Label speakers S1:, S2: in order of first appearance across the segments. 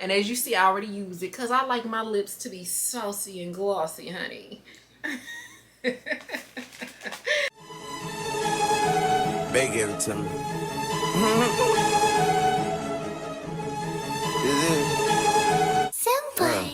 S1: And as you see, I already used it because I like my lips to be saucy and glossy, honey.
S2: They gave it to me. Is it? Senpai.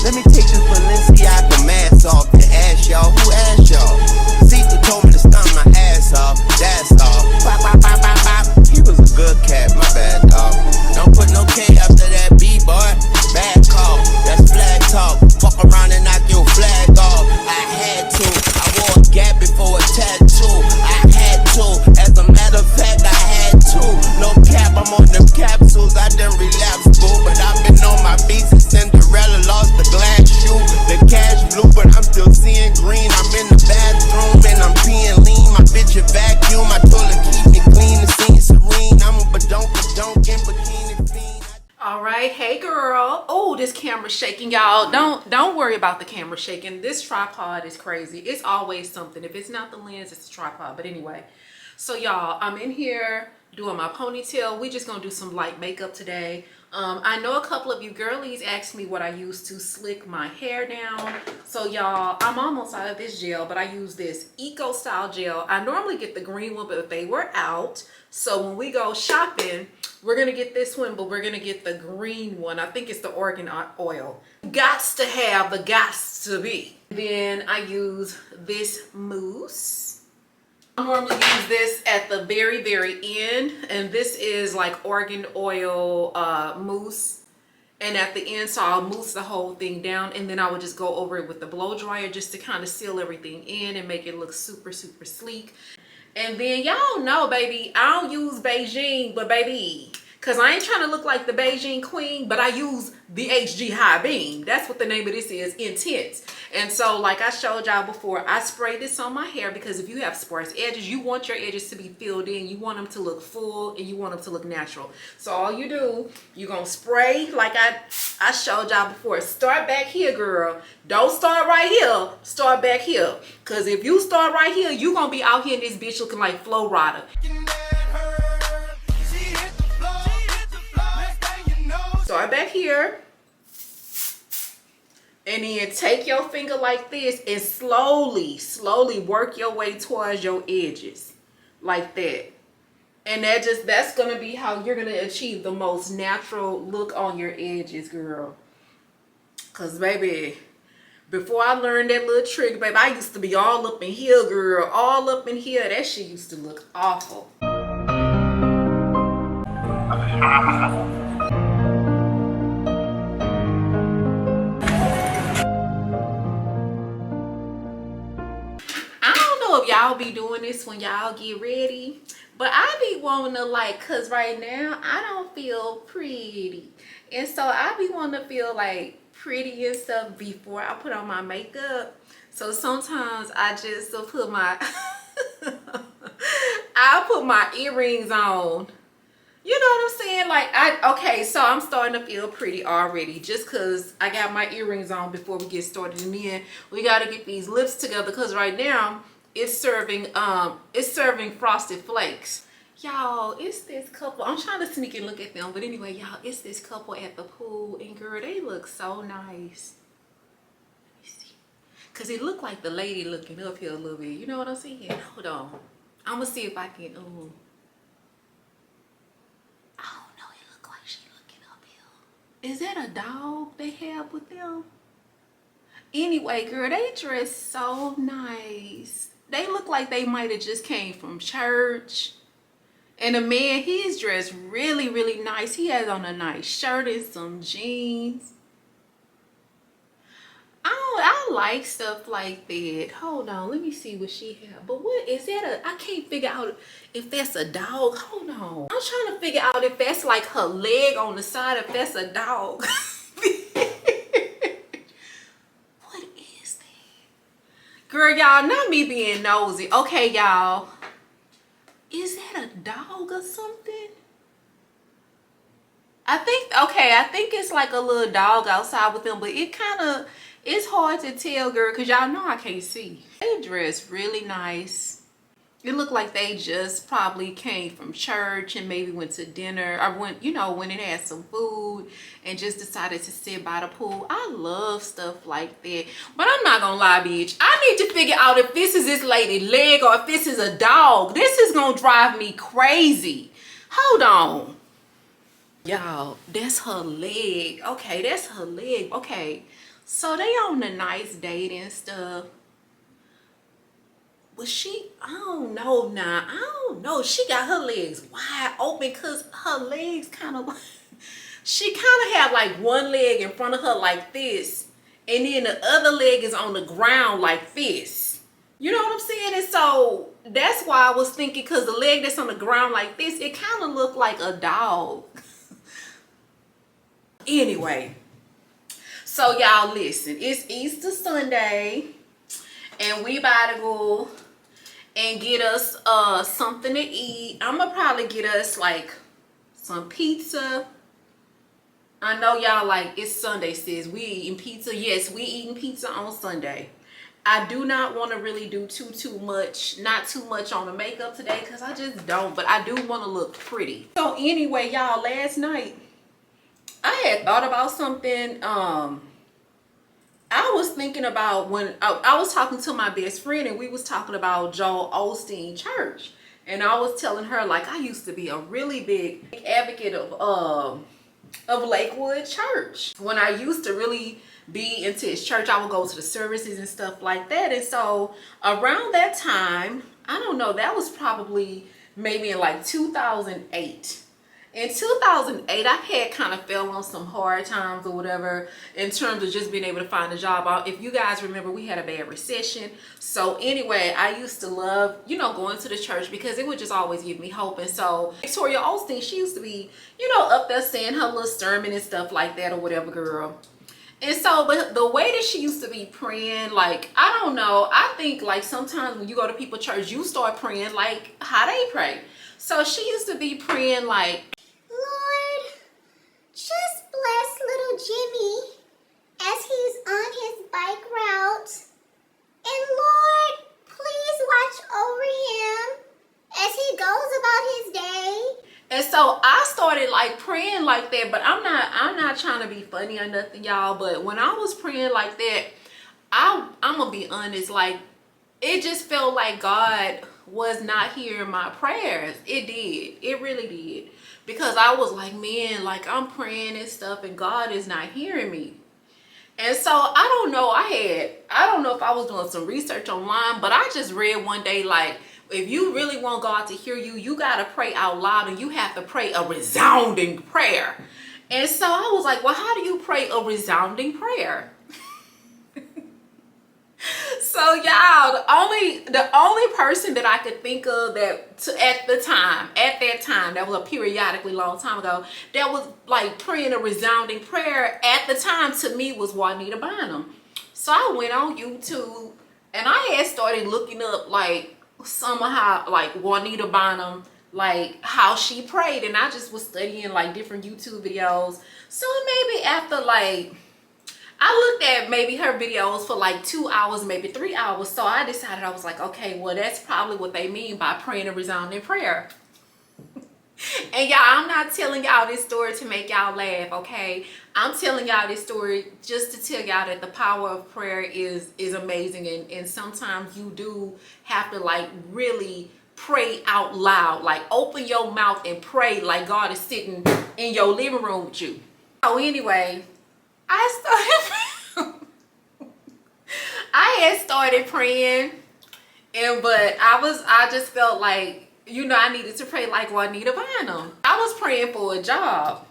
S2: Let me take this Balenciaga mask off and ask y'all, who asked y'all? Caesar told me to stomp my ass off, that's all. Bop, bop, bop, bop, bop. He was a good cat, my bad dog. Don't put no K after that B, boy. Bad call, that's flag talk. Fuck around and knock your flag off. I had to, I wore a gap before a tattoo. I had to, as a matter of fact, I had to. No cap, I'm on them capsules, I done relapsed, boo. But I've been on my beats since Cinderella lost the glass shoe. The cash blue, but I'm still seeing green. I'm in the bathroom and I'm peeing lean. My bitch a vacuum, my toilet keep me clean. The scene serene, I'm a badonk in bikini fiend.
S1: All right, hey girl. Oh, this camera's shaking, y'all. Don't worry about the camera shaking. This tripod is crazy. It's always something. If it's not the lens, it's the tripod. But anyway, so y'all, I'm in here doing my ponytail. We just gonna do some light makeup today. I know a couple of you girlies asked me what I use to slick my hair down. So y'all, I'm almost out of this gel, but I use this Eco Style gel. I normally get the green one, but they were out. So when we go shopping, we're gonna get this one, but we're gonna get the green one. I think it's the organ oil. Gots to have the gots to be. Then I use this mousse. I normally use this at the very end, and this is like organ oil mousse, and at the end, so I'll mousse the whole thing down, and then I would just go over it with the blow dryer just to kind of seal everything in and make it look super sleek. And then y'all know, baby, I don't use Beijing, but baby, because I ain't trying to look like the Beijing queen, but I use the HG High Beam. That's what the name of this is, Intense. And so like I showed y'all before, I spray this on my hair because if you have sparse edges, you want your edges to be filled in. You want them to look full and you want them to look natural. So all you do, you're going to spray like I showed y'all before. Start back here, girl. Don't start right here. Start back here. Because if you start right here, you're going to be out here in this bitch looking like Flo Rida. Start back here, and then take your finger like this and slowly work your way towards your edges like that. And that's gonna be how you're gonna achieve the most natural look on your edges, girl. Cause baby, before I learned that little trick, baby, I used to be all up in here, girl, all up in here. That shit used to look awful. Y'all be doing this when y'all get ready, but I be wanting to, like, cause right now I don't feel pretty, and so I be wanting to feel like pretty and stuff before I put on my makeup. So sometimes I just put my I'll put my earrings on. You know what I'm saying? Like, okay, so I'm starting to feel pretty already just because I got my earrings on before we get started. And then we got to get these lips together because right now it's serving Frosted Flakes. Y'all, it's this couple. I'm trying to sneak and look at them. But anyway, y'all, it's this couple at the pool. And girl, they look so nice. Let me see. Because it looked like the lady looking up here a little bit. You know what I'm saying? Hold on. I'm going to see if I can... Is that a dog they have with them? Anyway, girl, they dress so nice. They look like they might have just came from church. And the man, he's dressed really nice. He has on a nice shirt and some jeans. I like stuff like that. Hold on, let me see what she have. But what is that? I can't figure out if that's a dog. Hold on. I'm trying to figure out if that's like her leg on the side, if that's a dog. What is that? Girl, y'all, not me being nosy. Okay, y'all. Is that a dog or something? I think it's like a little dog outside with them, but it kind of... It's hard to tell, girl, because y'all know I can't see. They dress really nice. It looked like they just probably came from church and maybe went to dinner or went, you know, went and had some food and just decided to sit by the pool. I love stuff like that. But I'm not gonna lie, bitch. I need to figure out if this is this lady leg or if this is a dog. This is gonna drive me crazy. Hold on. Y'all, that's her leg. Okay, that's her leg. Okay, so they on a nice date and stuff. But she, I don't know now. I don't know. She got her legs wide open because her legs kind of, she kind of have like one leg in front of her like this. And then the other leg is on the ground like this. You know what I'm saying? And so that's why I was thinking, because the leg that's on the ground like this, it kind of looked like a dog. Anyway, so y'all listen. It's Easter Sunday. And we about to go and get us something to eat. I'm gonna probably get us like some pizza. I know y'all like it's Sunday, sis. We eating pizza. Yes, we eating pizza on Sunday. I do not want to really do too much, not too much on the makeup today because I just don't, but I do want to look pretty. So anyway, y'all, last night I had thought about something. I was thinking about when I was talking to my best friend and we was talking about Joel Osteen Church. And I was telling her, like, I used to be a really big advocate of Lakewood Church. When I used to really be into his church, I would go to the services and stuff like that. And so around that time, I don't know, that was probably maybe in like 2008. In 2008, I had kind of fell on some hard times or whatever in terms of just being able to find a job. If you guys remember, we had a bad recession. So anyway, I used to love, you know, going to the church because it would just always give me hope. And so Victoria Osteen, she used to be, you know, up there saying her little sermon and stuff like that or whatever, girl. And so, but the way that she used to be praying, like, I don't know, I think like sometimes when you go to people's church, you start praying like how they pray. So she used to be praying like,
S3: Lord, just bless little Jimmy as he's on his bike route. And Lord, please watch over him as he goes about his day.
S1: and so I started like praying like that, but I'm not trying to be funny or nothing, y'all. But when I was praying like that, I'm gonna be honest, like it just felt like God was not hearing my prayers. It did. It really did. Because I was like, man, like I'm praying and stuff and God is not hearing me. And so I don't know, I don't know if I was doing some research online, but I just read one day, like, if you really want God to hear you, you got to pray out loud and you have to pray a resounding prayer. And so I was like, well, how do you pray a resounding prayer? So y'all, the only person that I could think of that at that time, that was a periodically long time ago, that was like praying a resounding prayer at the time to me was Juanita Bynum. So I went on YouTube and I had started looking up like somehow like Juanita Bynum, like how she prayed, and I just was studying like different YouTube videos. So maybe after like I looked at maybe her videos for like 2 hours, maybe 3 hours. So I decided, I was like, okay, well, that's probably what they mean by praying a resounding prayer. And y'all, I'm not telling y'all this story to make y'all laugh, okay? I'm telling y'all this story just to tell y'all that the power of prayer is amazing. And sometimes you do have to like really pray out loud. Like open your mouth and pray like God is sitting in your living room with you. So anyway, I had started praying, but I just felt like, you know, I needed to pray like Juanita Bynum. I was praying for a job.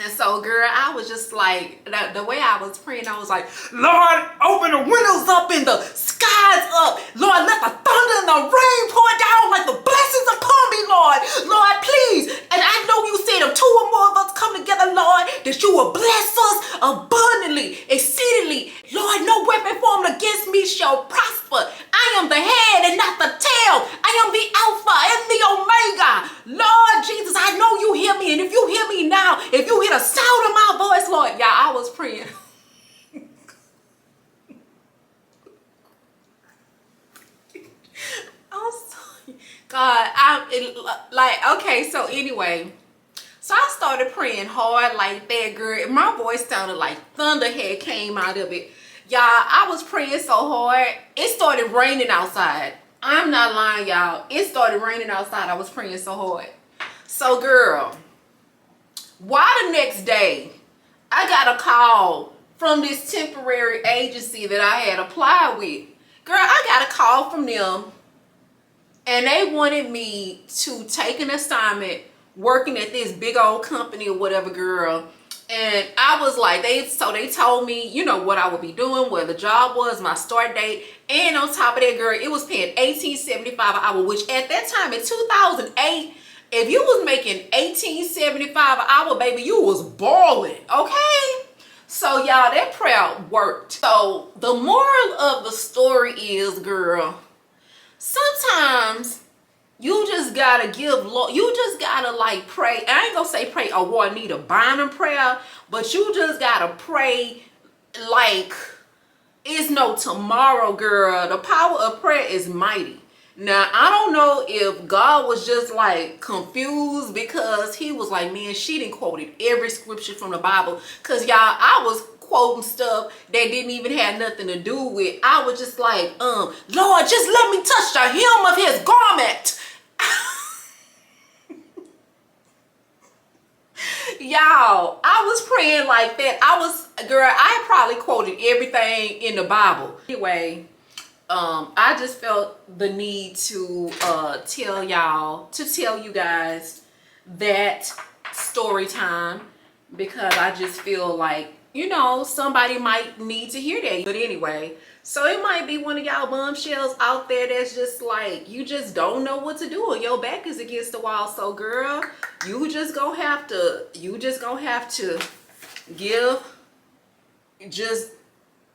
S1: And so, girl, I was just like, the way I was praying, I was like, Lord, open the windows up and the skies up. Lord, let the thunder and the rain pour down like the blessings upon me, Lord. Lord, please. And I know you said if two or more of us come together, Lord, that you will bless us abundantly, exceedingly. Lord, no weapon formed against me shall prosper. I am the head and not the tail. I am the Alpha and the Omega. Lord Jesus, I know you hear me. And if you hear me now, if you hear the sound of my voice, Lord, y'all, I was praying. God, okay, so anyway, so I started praying hard like that, girl. My voice sounded like thunder had came out of it. Y'all, I was praying so hard, it started raining outside. I'm not lying, y'all. It started raining outside. I was praying so hard. So, girl, why the next day, I got a call from this temporary agency that I had applied with. Girl, I got a call from them, and they wanted me to take an assignment working at this big old company or whatever, girl. And I was like, they told me, you know, what I would be doing, where the job was, my start date. And on top of that, girl, it was paying $18.75 an hour, which at that time in 2008, if you was making $18.75 an hour, baby, you was balling, okay? So, y'all, that prayer worked. So, the moral of the story is, girl, sometimes you just gotta you just gotta like pray. I ain't gonna say pray a Juanita Bynum prayer, but you just gotta pray like it's no tomorrow, girl. The power of prayer is mighty. Now, I don't know if God was just like confused because he was like, man, she didn't quoted every scripture from the Bible. Cause y'all, I was quoting stuff that didn't even have nothing to do with. I was just like, Lord, just let me touch the hem of his garment. Y'all, I was praying like that. I probably quoted everything in the Bible. Anyway, I just felt the need to tell you guys that story time, because I just feel like, you know, somebody might need to hear that. But anyway, so it might be one of y'all bombshells out there that's just like, you just don't know what to do and your back is against the wall. So, girl, you just gonna have to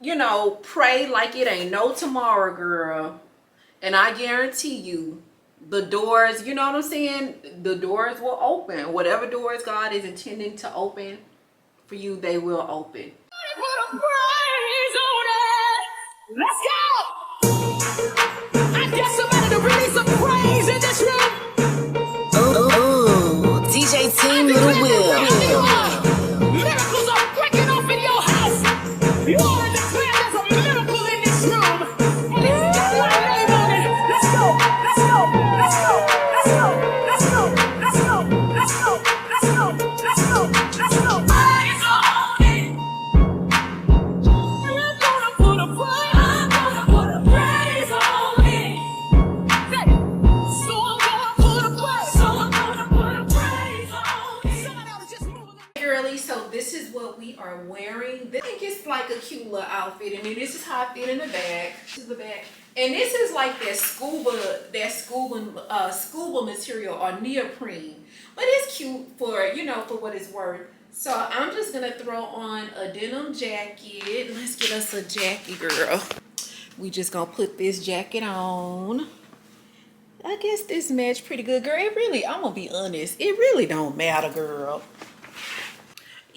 S1: you know, pray like it ain't no tomorrow, girl. And I guarantee you, the doors, you know what I'm saying? The doors will open. Whatever doors God is intending to open for you, they will open.
S4: Let's go! I guess somebody to release some praise in this room.
S5: Ooh, DJ Team Little Will.
S4: Miracles are breaking off in your house. You want to declare there's a miracle in this room. And it's got my name on it. Let's go, let's go, let's go, let's go, let's go, let's go, let's go, let's go, let's go, let's go. Praise on it. I'm gonna put a praise.
S1: So this is what we are wearing. I think it's like a cute little outfit, and then this is how I fit in the bag. This is the bag, and this is like that scuba material or neoprene, but it's cute for, you know, for what it's worth. So I'm just gonna throw on a denim jacket. Let's get us a jacket, girl. We just gonna put this jacket on. I guess this match pretty good, girl. It really, I'm gonna be honest, it really don't matter, girl.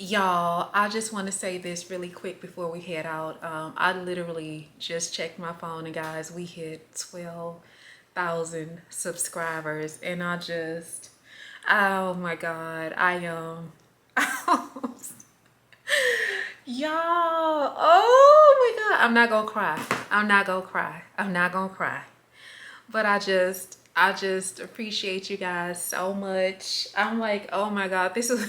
S1: Y'all, I just want to say this really quick before we head out. I literally just checked my phone, and guys, we hit 12,000 subscribers, and oh my God, I am y'all, oh my God, I'm not gonna cry. I'm not gonna cry. But I just appreciate you guys so much. I'm like, oh my God, this was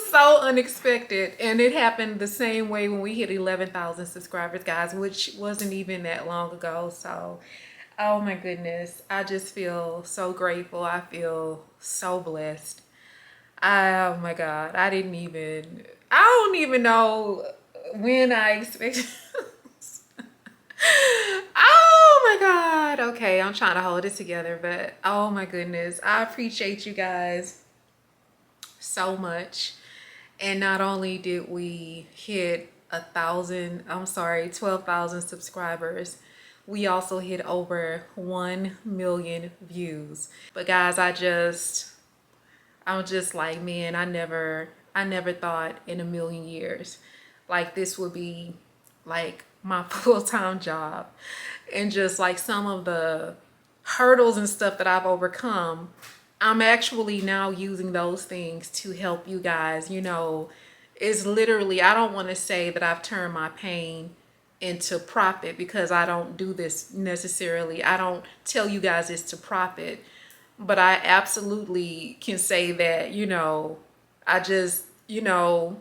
S1: so unexpected, and it happened the same way when we hit 11,000 subscribers, guys, which wasn't even that long ago. So, oh my goodness, I just feel so grateful. I feel so blessed. Oh my God, I don't even know when I expected. Oh my God. Okay, I'm trying to hold it together, but oh my goodness, I appreciate you guys so much. And not only did we hit 12,000 subscribers, we also hit over 1 million views. But guys, I'm just like, man, I never thought in a million years like this would be like my full-time job. And just like some of the hurdles and stuff that I've overcome, I'm actually now using those things to help you guys. You know, it's literally, I don't want to say that I've turned my pain into profit, because I don't do this necessarily. I don't tell you guys it's to profit, but I absolutely can say that, you know, I just, you know,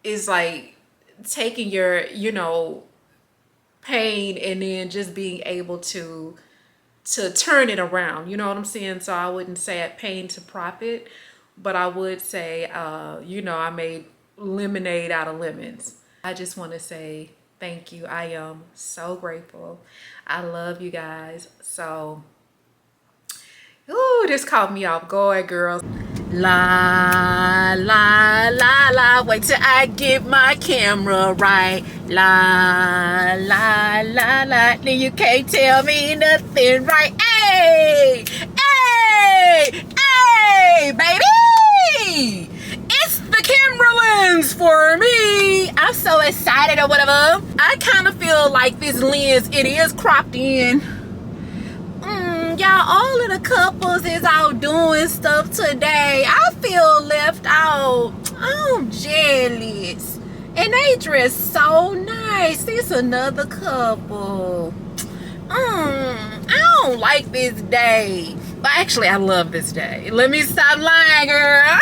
S1: it's like taking your, you know, pain and then just being able to turn it around. You know what I'm saying? So I wouldn't say at pain to profit, but I would say, you know, I made lemonade out of lemons. I just want to say thank you. I am so grateful. I love you guys. So, ooh, this caught me off guard, girls. La, la, la, la. Wait till I get my camera right. La, la, la, la. Then you can't tell me nothing right. Hey, hey, hey, baby. It's the camera lens for me. I'm so excited or whatever. I kind of feel like this lens, it is cropped in. Y'all, all of the couples is out doing stuff today. I feel left out. I'm jealous. And they dress so nice. This another couple. I don't like this day. But actually, I love this day. Let me stop lying, girl.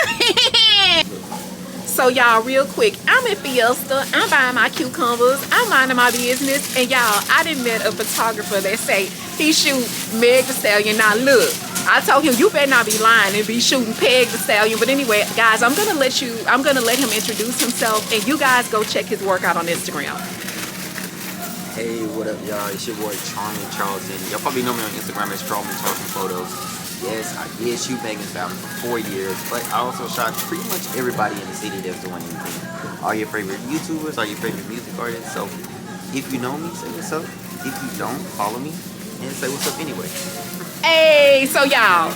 S1: So y'all, real quick, I'm in Fiesta. I'm buying my cucumbers. I'm minding my business. And y'all, I done met a photographer that say he shoot Meg Thee Stallion. Now look, I told him you better not be lying and be shooting Peg Thee Stallion. But anyway, guys, I'm gonna let him introduce himself, and you guys go check his work out on Instagram.
S6: Hey, what up, y'all? It's your boy Charming Charlton. Y'all probably know me on Instagram as Charming Charlton Photos. Yes, I did shoot Meg Thee Stallion for 4 years, but I also shot pretty much everybody in the city that's doing anything. All your favorite YouTubers, all your favorite music artists. So if you know me, say what's up. If you don't, follow me and say what's up anyway.
S1: Hey, so y'all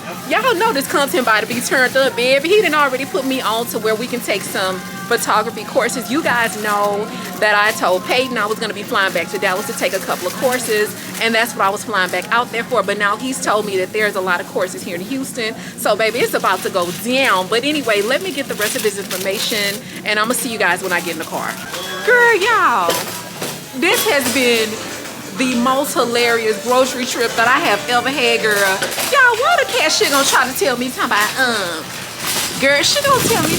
S1: know this content about to be turned up, baby. He done already put me on to where we can take some photography courses. You guys know that I told Peyton I was going to be flying back to Dallas to take a couple of courses, and that's what I was flying back out there for. But now he's told me that there's a lot of courses here in Houston, so baby, it's about to go down. But anyway, let me get the rest of his information, and I'm gonna see you guys when I get in the car. Girl, y'all, this has been the most hilarious grocery trip that I have ever had, girl. Y'all, why the cashier gonna try to tell me talking about girl, she gonna tell me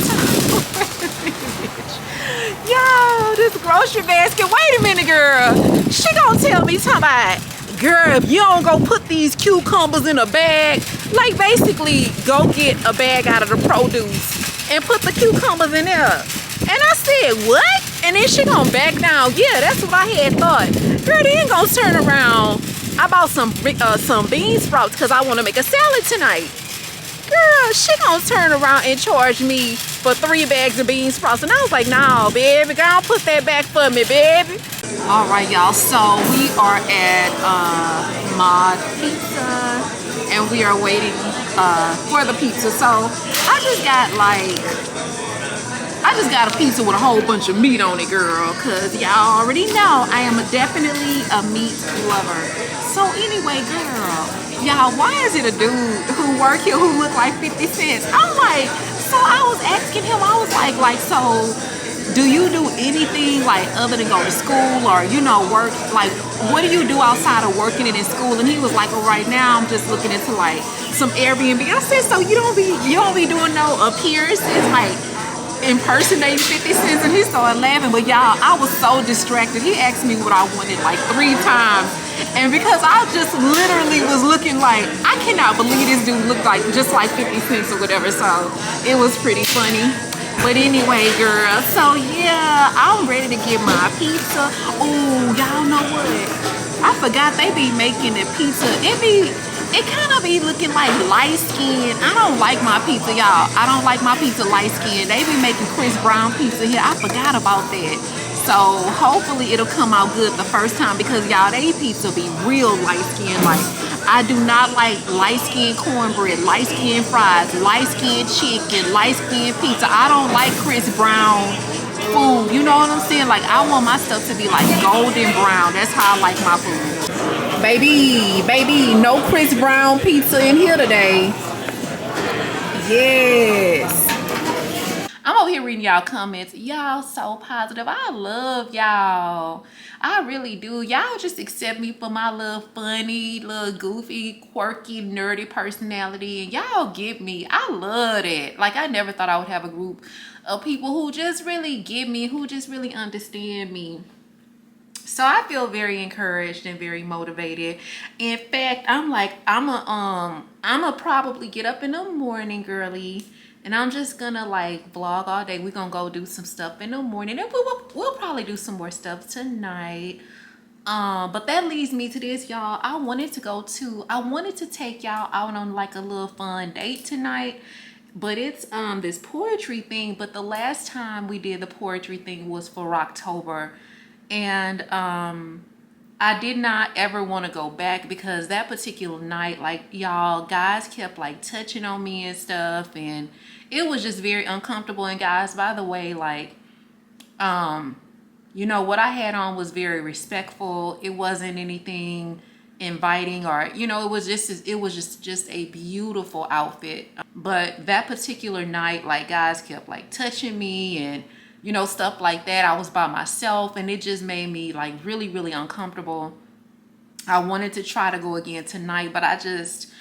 S1: yo, this grocery basket, wait a minute, girl. She gonna tell me talking about, girl, if you don't go put these cucumbers in a bag, like basically go get a bag out of the produce and put the cucumbers in there. And I said, what? And then she gonna back down. Yeah, that's what I had thought. Girl, they ain't gonna turn around. I bought some bean sprouts because I want to make a salad tonight. Girl, she gonna turn around and charge me for 3 bags of bean sprouts. And I was like, nah, baby, girl, put that back for me, baby. All right, y'all, so we are at Mod Pizza, and we are waiting for the pizza. So I just got a pizza with a whole bunch of meat on it, girl, because y'all already know I am definitely a meat lover. So anyway, girl, y'all, why is it a dude who work here who look like 50 cents? I'm like, so I was asking him, I was like, so do you do anything like other than go to school or, you know, work? Like, what do you do outside of working it in school? And he was like, well, right now I'm just looking into like some Airbnb. I said, so you don't be doing no appearances, like impersonating 50 cents? And he started laughing. But y'all, I was so distracted. He asked me what I wanted like 3 times. And because I just literally was looking like, I cannot believe this dude looked like just like 50 cents or whatever. So it was pretty funny. But anyway, girl, so yeah, I'm ready to get my pizza. Oh, y'all know what? I forgot they be making the pizza. It kind of be looking like light skin. I don't like my pizza, y'all. I don't like my pizza light skin. They be making Chris Brown pizza here. I forgot about that. So hopefully it'll come out good the first time, because y'all, they pizza be real light skin. Like, I do not like light skin cornbread, light skin fries, light skin chicken, light skin pizza. I don't like Chris Brown food. You know what I'm saying? Like, I want my stuff to be like golden brown. That's how I like my food. Baby, no Chris Brown pizza in here today. Yes. I'm over here reading y'all comments. Y'all so positive. I love y'all. I really do. Y'all just accept me for my little funny, little goofy, quirky, nerdy personality. And y'all get me. I love it. Like, I never thought I would have a group of people who just really get me, who just really understand me. So I feel very encouraged and very motivated. In fact, I'm like, I'ma probably get up in the morning, girly, and I'm just gonna like vlog all day. We're gonna go do some stuff in the morning, and we'll probably do some more stuff tonight. But that leads me to this, y'all. I wanted to take y'all out on like a little fun date tonight. But it's this poetry thing. But the last time we did the poetry thing was for October. And I did not ever want to go back because that particular night, like, y'all, guys kept like touching on me and stuff, and it was just very uncomfortable. And guys, by the way, like, you know, what I had on was very respectful. It wasn't anything inviting, or, you know, it was just a beautiful outfit. But that particular night, like, guys kept like touching me and, you know, stuff like that. I was by myself, and it just made me like really, really uncomfortable. I wanted to try to go again tonight, but I just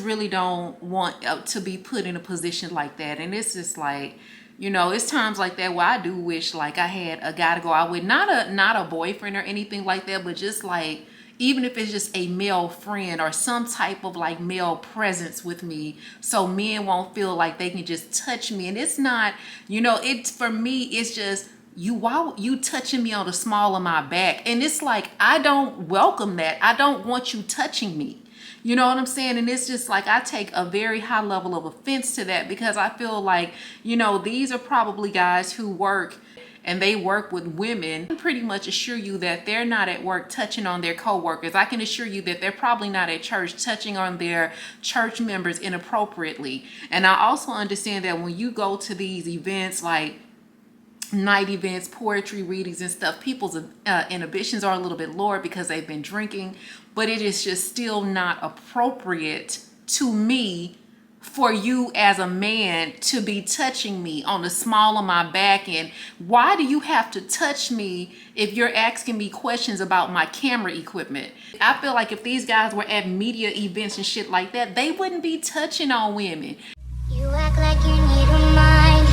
S1: really don't want to be put in a position like that. And it's just like, you know, it's times like that where I do wish like I had a guy to go out with, not a boyfriend or anything like that, but just like, even if it's just a male friend or some type of like male presence with me, so men won't feel like they can just touch me. And it's not, you know, it's, for me, it's just, why you touching me on the small of my back? And it's like, I don't welcome that. I don't want you touching me. You know what I'm saying? And it's just like, I take a very high level of offense to that, because I feel like, you know, these are probably guys who work, and they work with women. I can pretty much assure you that they're not at work touching on their coworkers. I can assure you that they're probably not at church touching on their church members inappropriately. And I also understand that when you go to these events, like night events, poetry readings and stuff, people's inhibitions are a little bit lower because they've been drinking, but it is just still not appropriate to me for you as a man to be touching me on the small of my back. And why do you have to touch me if you're asking me questions about my camera equipment? I feel like if these guys were at media events and shit like that, they wouldn't be touching on women.
S3: You act like you need a mind,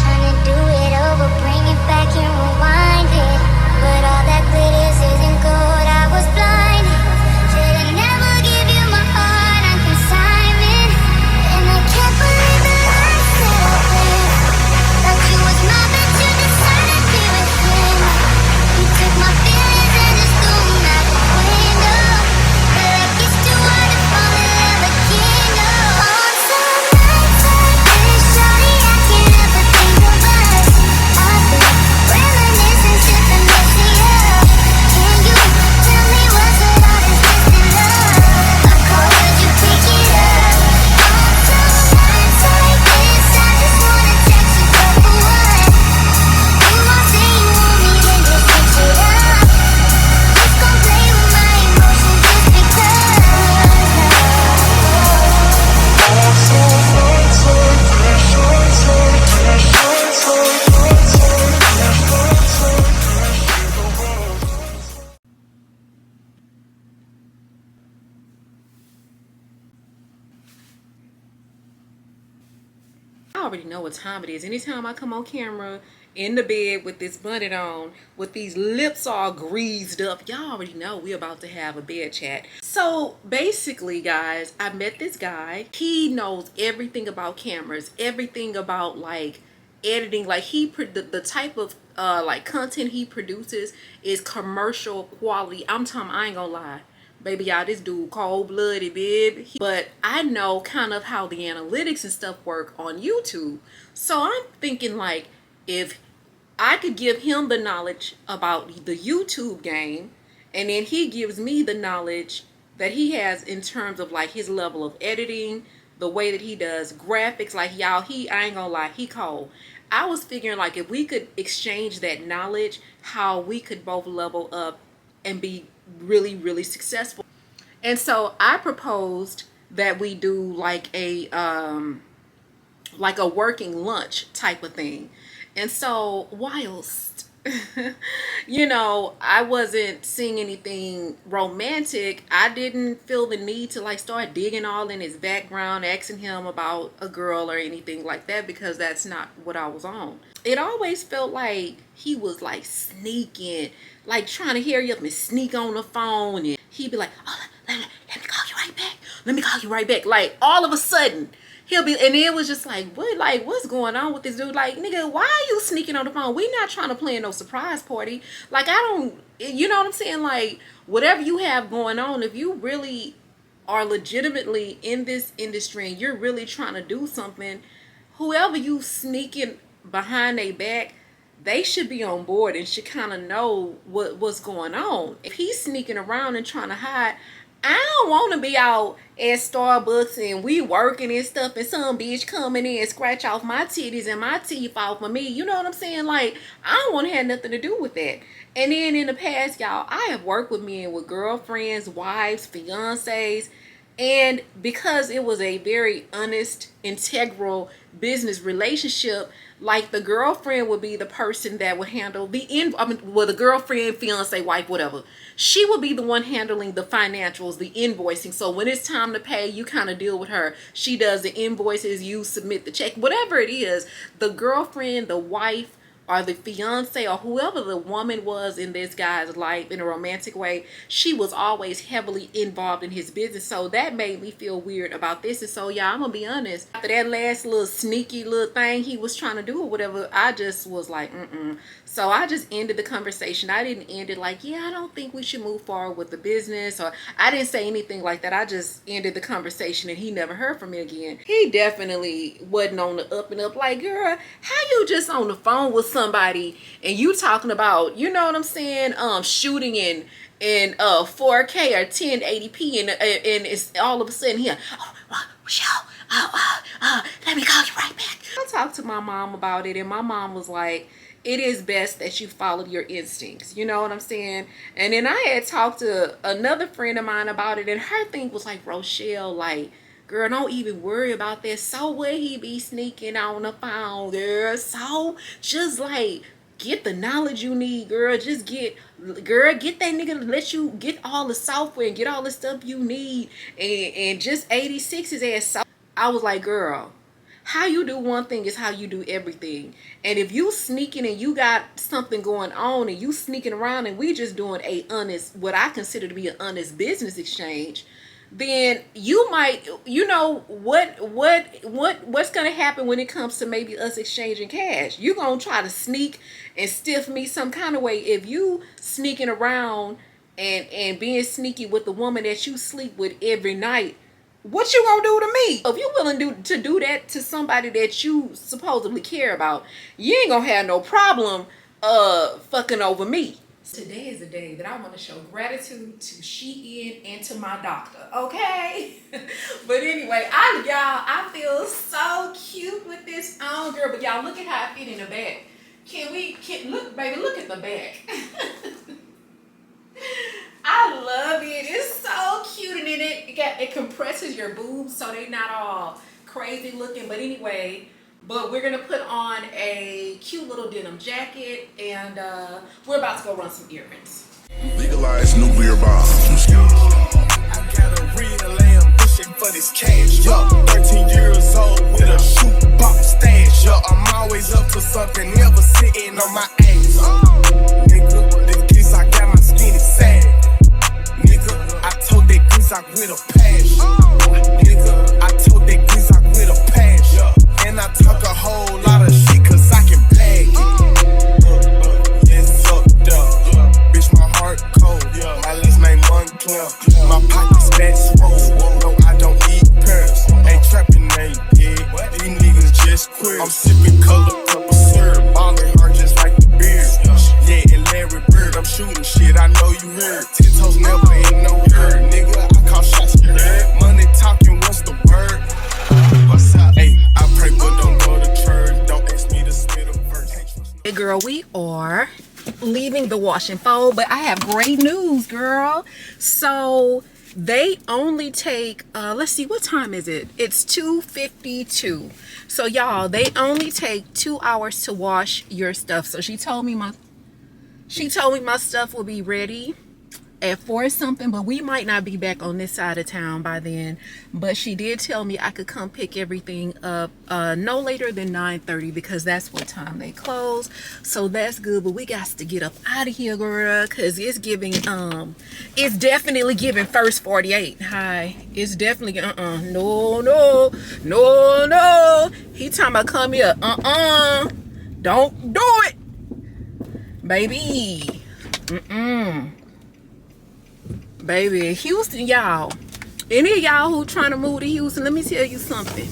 S3: trying to do it over, bring it back and rewind it. But all that glitters isn't gold, I was blind. Should've never give you my heart on consignment. And I can't believe the lies that I lived. Thought you was mine, but you decided to be with him. You took my feelings and just threw them out the window. Feel like it's too hard to fall in love again, no. On some nights like this, shawty, I can't help but think of us. I've been reminiscing since I missed you. Can you tell me what's with all this distant love? I call, would you pick it up? On some nights like this, I just wanna text you, but for what? You won't say you want me, then just switch it up. Just gon' play with my emotions just because.
S1: I already know what time it is. Anytime I come on camera in the bed with this bonnet on, with these lips all greased up, y'all already know we're about to have a bed chat. So basically, guys, I met this guy. He knows everything about cameras, everything about like editing. Like the type of like content he produces is commercial quality. I'm talking, I ain't gonna lie. Baby, y'all, this dude cold-blooded, babe. But I know kind of how the analytics and stuff work on YouTube. So I'm thinking, like, if I could give him the knowledge about the YouTube game, and then he gives me the knowledge that he has in terms of, like, his level of editing, the way that he does graphics. Like, y'all, I ain't gonna lie, he cold. I was figuring, like, if we could exchange that knowledge, how we could both level up and be really, really successful. And so I proposed that we do like a working lunch type of thing. And so whilst you know, I wasn't seeing anything romantic, I didn't feel the need to like start digging all in his background, asking him about a girl or anything like that, because that's not what I was on. It always felt like he was like sneaking, like trying to hurry up and sneak on the phone, and he'd be like, oh, let me call you right back. Let me call you right back. Like all of a sudden, he'll be, and it was just like, what, like, what's going on with this dude? Like, nigga, why are you sneaking on the phone? We not trying to plan no surprise party. Like, I don't, you know what I'm saying? Like, whatever you have going on, if you really are legitimately in this industry and you're really trying to do something, whoever you sneaking behind their back, they should be on board and should kind of know what's going on. If he's sneaking around and trying to hide, I don't want to be out at Starbucks and we working and stuff and some bitch coming in and scratch off my titties and my teeth off of me. You know what I'm saying? Like, I don't want to have nothing to do with that. And then in the past, y'all, I have worked with men with girlfriends, wives, fiancés, and because it was a very honest, integral business relationship, like the girlfriend would be the person that would handle the the girlfriend, fiance, wife, whatever. She would be the one handling the financials, the invoicing. So when it's time to pay, you kind of deal with her. She does the invoices, you submit the check, whatever it is. The girlfriend, the wife, or the fiance, or whoever the woman was in this guy's life in a romantic way, she was always heavily involved in his business. So that made me feel weird about this. And so, y'all, I'm gonna be honest, after that last little sneaky little thing he was trying to do or whatever, I just was like, So I just ended the conversation. I didn't end it like, yeah, I don't think we should move forward with the business, or I didn't say anything like that. I just ended the conversation and he never heard from me again. He definitely wasn't on the up and up. Like, girl, how you just on the phone with somebody and you talking about, you know what I'm saying, shooting in 4K or 1080p, and it's all of a sudden here, Rochelle, let me call you right back. I talked to my mom about it, and my mom was like, it is best that you follow your instincts. You know what I'm saying? And then I had talked to another friend of mine about it, and her thing was like, Rochelle, like, girl, don't even worry about that. So what, he be sneaking on the phone, girl? So just like get the knowledge you need, girl. Just get that nigga to let you get all the software and get all the stuff you need, and just 86 his ass. So I was like, girl, how you do one thing is how you do everything. And if you sneaking and you got something going on and you sneaking around and we just doing a honest, what I consider to be an honest business exchange, then you might, you know, what's going to happen when it comes to maybe us exchanging cash? You going to try to sneak and stiff me some kind of way. If you sneaking around and being sneaky with the woman that you sleep with every night, what you gonna do to me? If you willing to do that to somebody that you supposedly care about, you ain't gonna have no problem fucking over me. Today is the day that I want to show gratitude to SHEIN and to my doctor, okay? But anyway, I feel so cute with this on, girl. But y'all, look at how I fit in the back. Look, baby, look at the back. I love it. It's so cute, and then it compresses your boobs so they're not all crazy looking. But anyway, we're gonna put on a cute little denim jacket, and we're about to go run some errands.
S7: Legalize nuclear bombs. I got a real ambition for this cash. Yo, 13 years old with a shoebox stash. Yo, I'm always up to something, never sitting on my ass. Nigga, this kiss I got my skinny sad. Nigga, I told that Grizzock with a passion. Nigga, I told that Grizzock with a passion. And I talk a whole lot of shit cause I can bag it. It's sucked up. Bitch, my heart cold. My last name Montclair. My pocket's fat roll. No, I don't eat pears. Ain't trapping, ain't dead. These niggas just queer. I'm sipping color purple syrup. Ballin' hard just like the beard. Yeah, and Larry Bird, I'm shooting shit. I know you heard. 10 toes never ain't no hurt. Nigga, I call shots, you heard. Money talking, what's the word? What's up? Hey, I pray, but don't go to church. Don't ask me to spit a verse.
S1: Hey girl, we are leaving the wash and fold, but I have great news, girl. So they only take let's see, what time is it? It's 2:52. So y'all, they only take 2 hours to wash your stuff. So she told me my stuff will be ready at 4 something, but we might not be back on this side of town by then. But she did tell me I could come pick everything up no later than 9:30, because that's what time they close. So that's good. But we got to get up out of here, girl, because it's giving it's definitely giving first 48. Hi, it's definitely no. He talking about come here. Don't do it, baby. Baby, Houston, y'all. Any of y'all who trying to move to Houston, let me tell you something.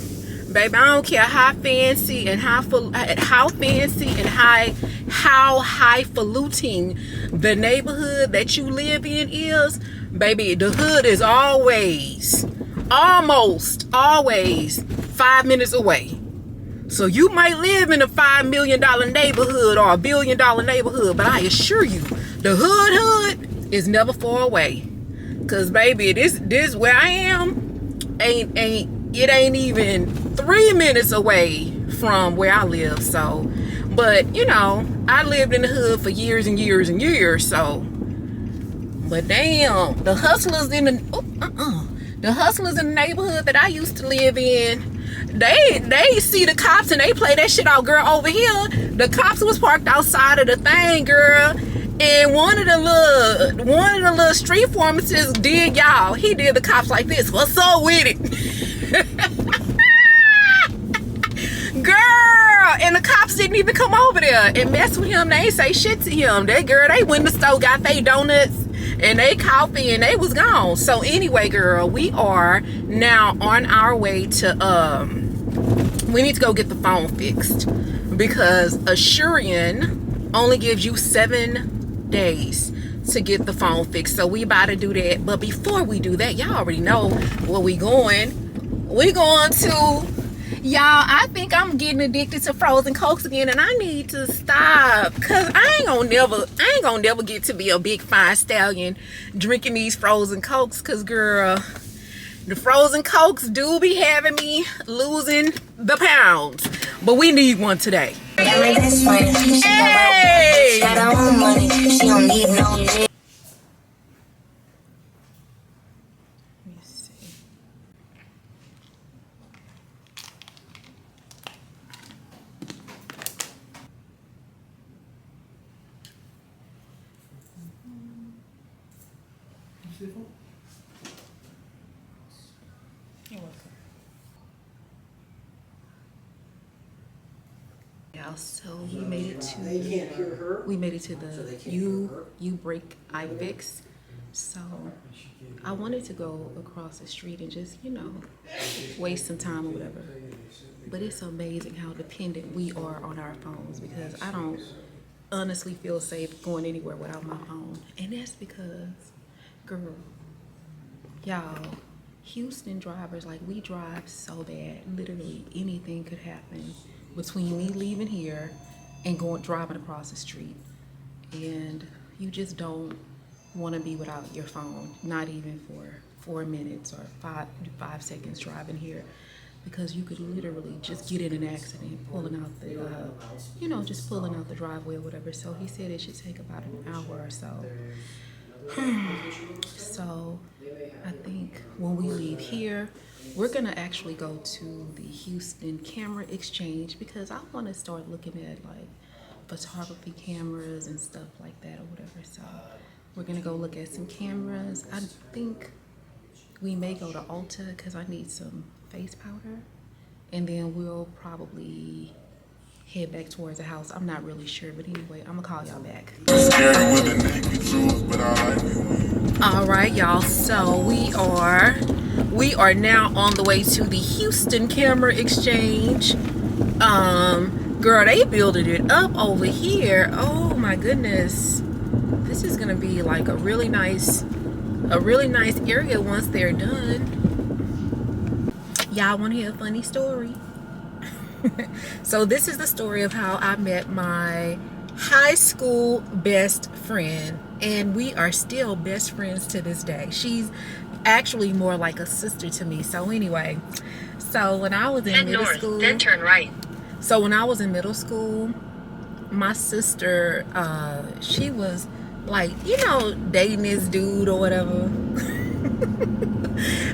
S1: Baby, I don't care how fancy and how highfalutin the neighborhood that you live in is. Baby, the hood is almost always 5 minutes away. So you might live in a $5 million neighborhood or a $1 billion neighborhood, but I assure you, the hood is never far away. Cause baby, this where I am ain't even 3 minutes away from where I live. So, but you know, I lived in the hood for years and years and years. So, but damn, the hustlers in the neighborhood that I used to live in, they see the cops and they play that shit out, girl. Over here, the cops was parked outside of the thing, girl. And one of the little street pharmacists did he did the cops like this. What's up with it? Girl, and the cops didn't even come over there and mess with him. They ain't say shit to him. They went in the store, got their donuts and they coffee, and they was gone. So anyway, girl, we are now on our way to we need to go get the phone fixed, because Asurion only gives you 7 days to get the phone fixed. So we about to do that. But before we do that, y'all already know where we going. We going to, y'all, I think I'm getting addicted to frozen cokes again, and I need to stop, because I ain't gonna never get to be a big fine stallion drinking these frozen cokes. Because girl, the frozen cokes do be having me losing the pounds, but we need one today. Hey!
S5: Got her own money, she don't need no nigga.
S1: Let me see. You're welcome. So we made it to the you break eye fix. So I wanted to go across the street and just, you know, waste some time or whatever. But it's amazing how dependent we are on our phones, because I don't honestly feel safe going anywhere without my phone. And that's because, girl, y'all, Houston drivers, like, we drive so bad. Literally anything could happen between me leaving here and driving across the street, and you just don't want to be without your phone, not even for 4 minutes or five seconds driving here, because you could literally just get in an accident pulling out the just pulling out the driveway or whatever. So he said it should take about an hour or so. So I think when we leave here, we're gonna actually go to the Houston Camera Exchange, because I want to start looking at like photography cameras and stuff like that or whatever. So we're gonna go look at some cameras. I think we may go to Ulta because I need some face powder, and then we'll probably head back towards the house. I'm not really sure, but anyway, I'm gonna call y'all back. All right, y'all, so we are now on the way to the Houston Camera Exchange. Girl, they building it up over here. Oh my goodness, this is gonna be like a really nice area once they're done. Y'all want to hear a funny story? So this is the story of how I met my high school best friend, and we are still best friends to this day. She's actually more like a sister to me. So anyway, so when I was in middle school,
S8: then turn right.
S1: So when I was in middle school, my sister, she was like, you know, dating this dude or whatever.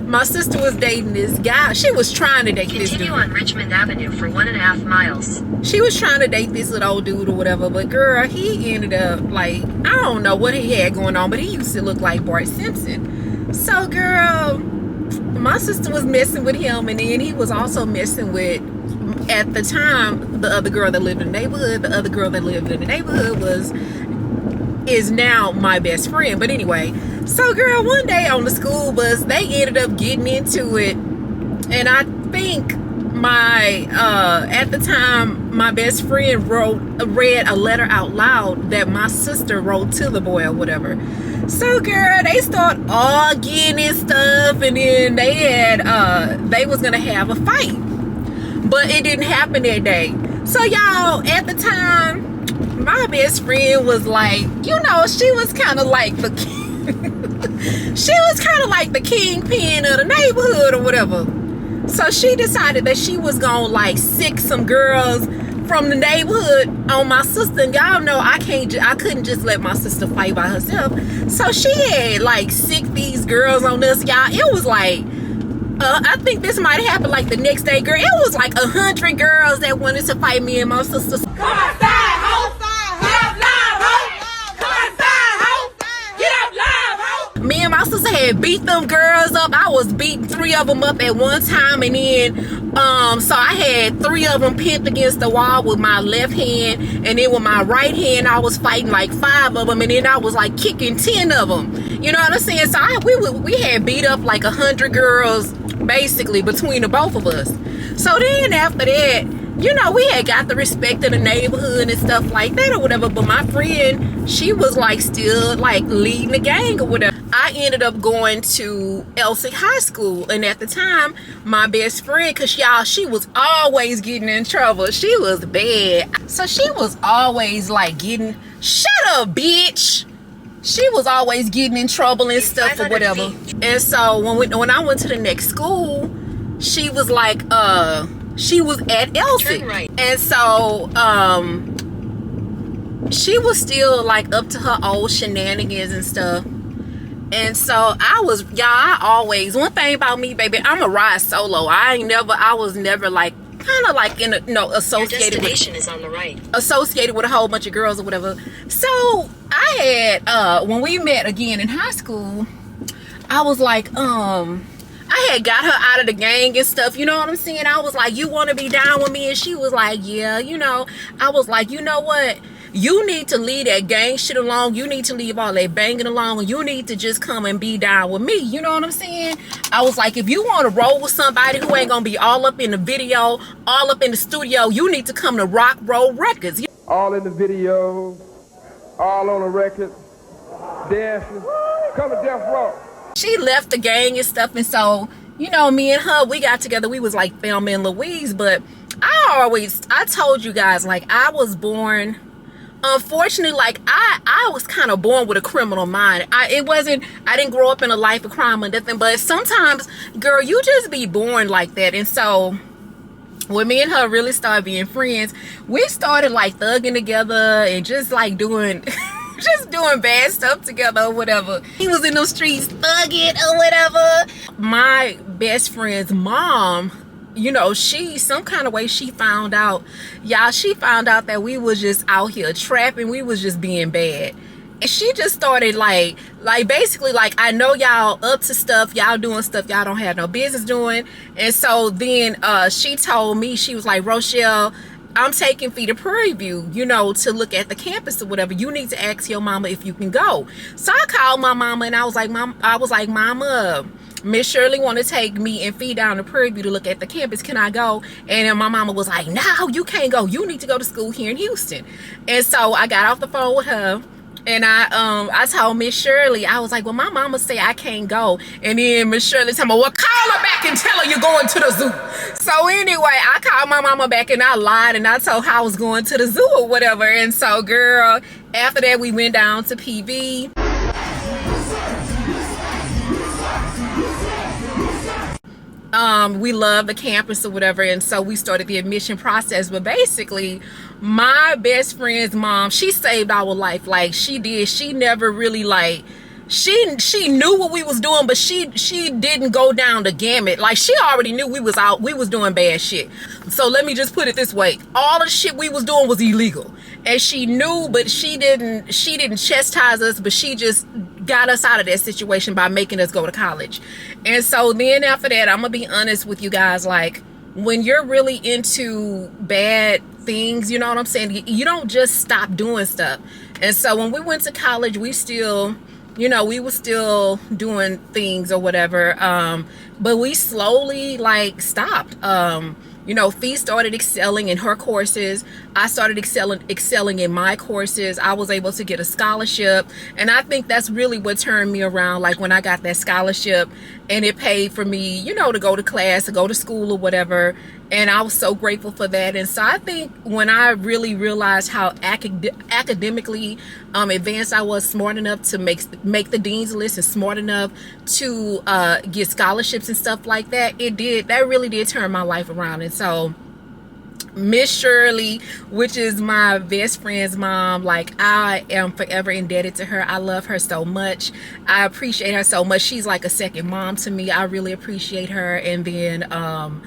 S1: My sister was dating this guy. She was trying to date this dude.
S8: Continue on Richmond Avenue for 1.5 miles.
S1: She was trying to date this little old dude or whatever, but girl, he ended up like, I don't know what he had going on, but he used to look like Bart Simpson. So girl, my sister was messing with him, and then he was also messing with, at the time, the other girl that lived in the neighborhood. The other girl that lived in the neighborhood is now my best friend. But anyway, so girl, one day on the school bus, they ended up getting into it, and I think my at the time my best friend read a letter out loud that my sister wrote to the boy or whatever. So girl, they start arguing and stuff, and then they had they was gonna have a fight, but it didn't happen that day. So y'all, at the time, my best friend was like, you know, she was kind of like the she was kind of like the kingpin of the neighborhood or whatever. So she decided that she was gonna like sick some girls from the neighborhood on my sister. And y'all know I couldn't just let my sister fight by herself. So she had like sick these girls on us, y'all. It was like, I think this might have happened like the next day, girl. It was like 100 girls that wanted to fight me and my sister.
S4: Come outside, ho! Get up live, ho! Come outside, ho! Get up live, ho!
S1: Me and my sister had beat them girls up. I was beating 3 of them up at one time, and then so I had 3 of them pinned against the wall with my left hand, and then with my right hand I was fighting like 5 of them, and then I was like kicking 10 of them. You know what I'm saying? So we had beat up like 100 girls basically between the both of us. So then after that, you know, we had got the respect of the neighborhood and stuff like that or whatever. But my friend, she was like still like leading the gang or whatever. I ended up going to Elsie High School, and at the time, my best friend, cause y'all, she was always getting in trouble. She was bad. So she was always like getting, shut up, bitch. She was always getting in trouble and stuff or whatever. And so when I went to the next school, she was like, she was at Elsie.
S8: Turn right.
S1: And so, she was still like up to her old shenanigans and stuff. And so I always, one thing about me, baby, I'm a ride solo. I was never like, kind of like in a, you know, associated
S8: Your destination is on the right.
S1: Associated with a whole bunch of girls or whatever. So I had, when we met again in high school, I was like, I had got her out of the gang and stuff, you know what I'm saying? I was like, you want to be down with me? And she was like, yeah, you know. I was like, you know what? You need to leave that gang shit alone. You need to leave all that banging alone. And you need to just come and be down with me. You know what I'm saying? I was like, if you want to roll with somebody who ain't going to be all up in the video, all up in the studio, you need to come to Rock Roll Records.
S9: All in the videos, all on the record, dancing, come to Death Row.
S1: She left the gang and stuff, and so, you know, me and her, we got together. We was like Thelma and Louise. But I told you guys, like, I was born, unfortunately, like, I was kind of born with a criminal mind. I didn't grow up in a life of crime or nothing, but sometimes, girl, you just be born like that. And so when me and her really started being friends, we started like thugging together and just like doing just doing bad stuff together or whatever. He was in those streets thugging or whatever. My best friend's mom, you know, some kind of way she found out, y'all, she found out that we was just out here trapping. We was just being bad. And she just started like basically like, I know y'all up to stuff, y'all doing stuff y'all don't have no business doing. And so then she told me, she was like, Rochelle, I'm taking Feed a Prairie View, you know, to look at the campus or whatever. You need to ask your mama if you can go. So I called my mama and I was like, Mama, Miss Shirley want to take me and Fee down to Prairie View to look at the campus. Can I go? And then my mama was like, no, you can't go. You need to go to school here in Houston. And so I got off the phone with her. And I told Miss Shirley, I was like, well, my mama say I can't go. And then Miss Shirley told me, well, call her back and tell her you're going to the zoo. So anyway, I called my mama back and I lied and I told her I was going to the zoo or whatever. And so, girl, after that, we went down to PV. We love the campus or whatever, and so we started the admission process. But basically, my best friend's mom, she saved our life. Like, she did. She never really, like, she knew what we was doing, but she didn't go down the gamut. Like, she already knew we was doing bad shit. So let me just put it this way: all the shit we was doing was illegal, and she knew, but she didn't chastise us, but she just got us out of that situation by making us go to college. And so then after that, I'm gonna be honest with you guys, like, when you're really into bad things, you know what I'm saying, you don't just stop doing stuff. And so when we went to college, we still, you know, we were still doing things or whatever, but we slowly, like, stopped. You know, Fee started excelling in her courses. I started excelling in my courses. I was able to get a scholarship. And I think that's really what turned me around. Like, when I got that scholarship and it paid for me, you know, to go to class, to go to school or whatever. And I was so grateful for that. And so I think when I really realized how academically advanced I was, smart enough to make the dean's list and smart enough to get scholarships and stuff like that, that really did turn my life around. And so Miss Shirley, which is my best friend's mom, like, I am forever indebted to her. I love her so much. I appreciate her so much. She's like a second mom to me. I really appreciate her. And then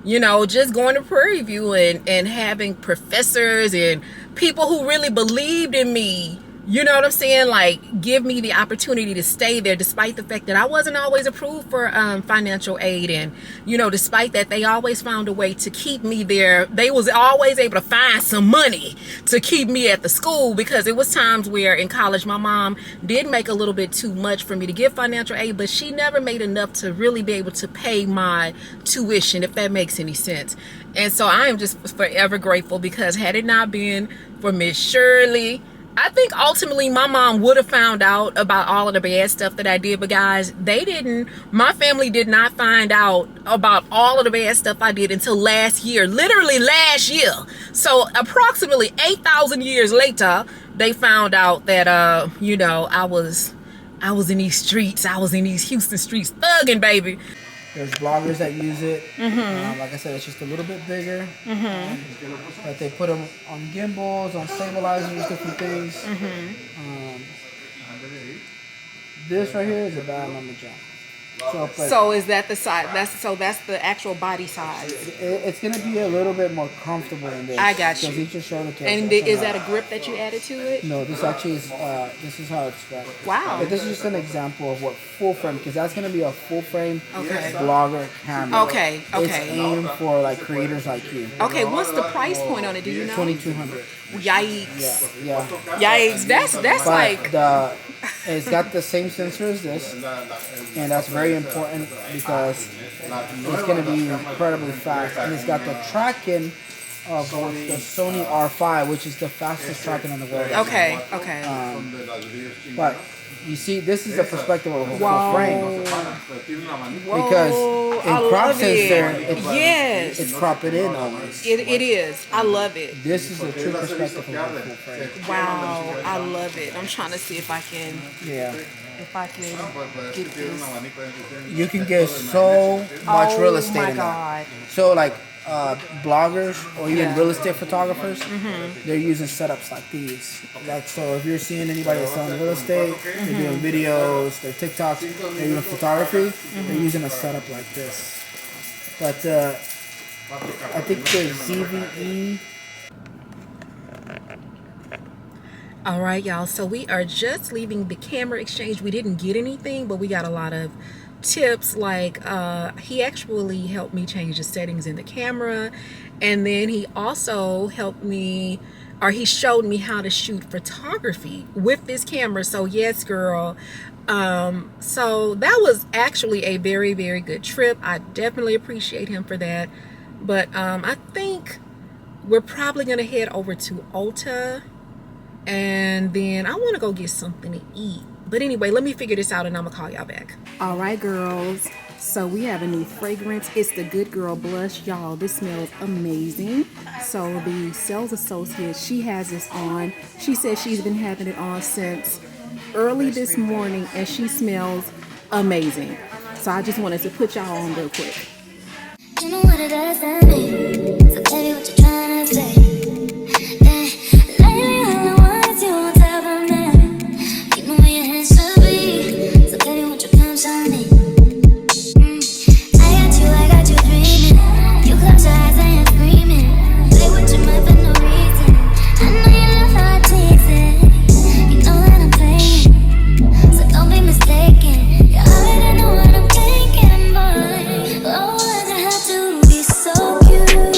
S1: you know, just going to Prairie View and having professors and people who really believed in me, you know what I'm saying, like, give me the opportunity to stay there, despite the fact that I wasn't always approved for financial aid. And, you know, despite that, they always found a way to keep me there. They was always able to find some money to keep me at the school, because it was times where in college my mom did make a little bit too much for me to give financial aid, but she never made enough to really be able to pay my tuition, if that makes any sense. And so I am just forever grateful, because had it not been for Miss Shirley, I think ultimately my mom would have found out about all of the bad stuff that I did. But guys, my family did not find out about all of the bad stuff I did until last year, literally last year. So approximately 8,000 years later, they found out that, you know, I was in these streets. I was in these Houston streets thugging, baby.
S10: There's bloggers that use it. Like I said, it's just a little bit bigger. But they put them on gimbals, on stabilizers, different things. This right here is a bad lumberjack.
S1: So is that the size? That's the actual body size.
S10: It's gonna be a little bit more comfortable in this.
S1: I got you.
S10: Each shoulder
S1: and is that a grip that you added to it?
S10: No, this actually is. This is how it's done.
S1: Wow.
S10: But this is just an example of what full frame, because that's gonna be a full frame blogger camera.
S1: Okay.
S10: It's aimed for like creators like you.
S1: Okay. What's the price point on it? Do you know?
S10: $2,200.
S1: Yikes.
S10: Yeah.
S1: Yikes. That's
S10: but
S1: like.
S10: It's got the same sensor as this, and that's very important because it's going to be incredibly fast. And it's got the tracking of the Sony R5, which is the fastest tracking in the world.
S1: Okay.
S10: But you see, this is the perspective of a full frame. Because in crop sensor, it's cropping in almost.
S1: It is. I love it.
S10: This is the true perspective of a full frame.
S1: Wow, I love it. I'm trying to see if I can.
S10: Yeah.
S1: If I can get this.
S10: You can get so much real estate in
S1: my God.
S10: that. So like bloggers or even real estate photographers, they're using setups like these. Like, so if you're seeing anybody that's selling real estate, they're doing videos, their TikToks, they're doing photography, they're using a setup like this. But I think the ZVE.
S1: All right, y'all. So we are just leaving the camera exchange. We didn't get anything, but we got a lot of tips. Like he actually helped me change the settings in the camera, and then he also helped me, or he showed me how to shoot photography with this camera. So yes, girl. So that was actually a very, very good trip. I definitely appreciate him for that. But I think we're probably gonna head over to Ulta And then I want to go get something to eat. But anyway, let me figure this out and I'm going to call y'all back.
S11: All right, girls. So we have a new fragrance. It's the Good Girl Blush. Y'all, this smells amazing. So the sales associate, she has this on. She says she's been having it on since early this morning and she smells amazing. So I just wanted to put y'all on real quick.
S3: You know what it does to me. So tell me what you're trying to say. Lately, all I want is you on top of me. Keep me where your hands should be. So tell me what you come show me. I got you dreaming. You close your eyes and you're screaming. Play with your mind for no reason. I know you love how I tease it. You know that I'm playing, so don't be mistaken. You already know what I'm thinking, boy. Oh, does it have to be so cute?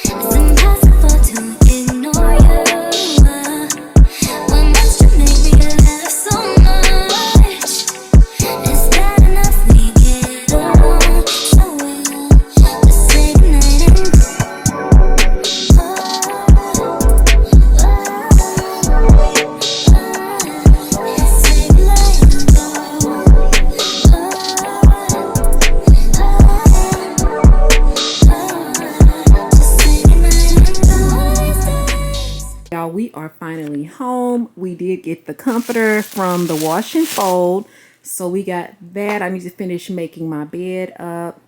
S3: It's impossible to ignore you. What must you make me laugh so much? Is that enough? We get along so well. Just say goodnight and say goodnight and just say goodnight and
S11: Y'all, we are finally home. We did get the comforter from the wash and fold. So we got that. I need to finish making my bed up.